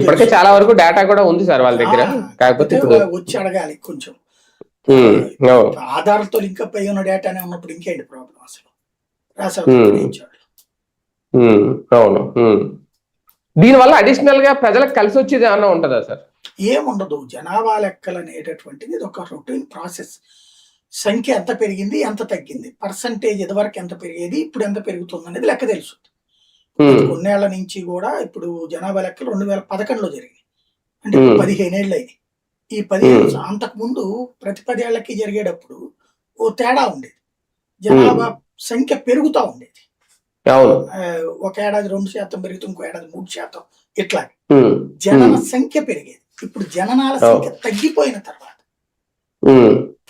ఇప్పటికే చాలా వరకు డేటా కూడా ఉంది సార్ వాళ్ళ దగ్గర. కాకపోతే ఇప్పుడు వచ్చి అడగాలి కొంచెం. అవును. ఆధార్తో లింకప్ అయి ఉన్న డేటానే ఉన్నప్పుడు ఇంకేంటి ప్రాబ్లం అసలు రాసేవాళ్ళు. అవును. దీనివల్ల అడిషనల్ గా ప్రజలకు కలిసి వచ్చేది ఏమన్నా ఉంటుందా సార్? ఏముండదు. జనాభా లెక్కలు అనేటటువంటిది ఇది ఒక రొటీన్ ప్రాసెస్. సంఖ్య ఎంత పెరిగింది, ఎంత తగ్గింది, పర్సంటేజ్ ఇదివరకు ఎంత పెరిగేది, ఇప్పుడు ఎంత పెరుగుతుంది అనేది లెక్క తెలుస్తుంది. కొన్నేళ్ల నుంచి కూడా ఇప్పుడు జనాభా లెక్కలు 2011లో జరిగాయి. అంటే 15 ఏళ్ళు అయింది. ఈ 15 అంతకు ముందు ప్రతి 10 ఏళ్లకి జరిగేటప్పుడు ఓ తేడా ఉండేది. జనాభా సంఖ్య పెరుగుతూ ఉండేది. ఒక ఏడాది 2% పెరిగితే ఇంకో ఏడాది 3%, ఇట్లా జనన సంఖ్య పెరిగేది. ఇప్పుడు జననాల సంఖ్య తగ్గిపోయిన తర్వాత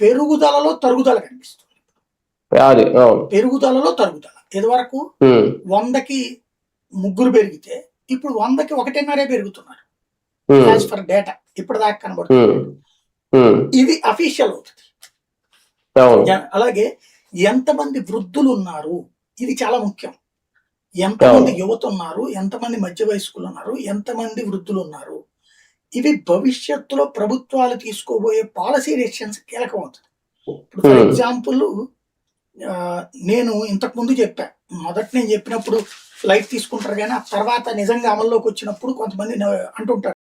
పెరుగుదలలో తరుగుదల కనిపిస్తుంది. పెరుగుదలలో తరుగుదల. ఇదివరకు 100కి 3 పెరిగితే ఇప్పుడు 100కి 1.5 పెరుగుతున్నారు. యాజ్ ఫర్ డేటా ఇప్పుడు దాకా కనబడుతుంది. ఇది అఫీషియల్ అవుతుంది. అలాగే ఎంతమంది వృద్ధులు ఉన్నారు, ఇది చాలా ముఖ్యం. ఎంతమంది యువత ఉన్నారు, ఎంతమంది మధ్య వయస్కులు ఉన్నారు, ఎంతమంది వృద్ధులు ఉన్నారు, ఇవి భవిష్యత్తులో ప్రభుత్వాలు తీసుకోబోయే పాలసీ డెసిషన్స్ కీలకం అవుతుంది. ఇప్పుడు ఫర్ ఎగ్జాంపుల్ నేను ఇంతకు ముందు చెప్పా, మొదటి నేను చెప్పినప్పుడు లైట్ తీసుకుంటారు కానీ ఆ తర్వాత నిజంగా అమల్లోకి వచ్చినప్పుడు కొంతమంది అంటుంటారు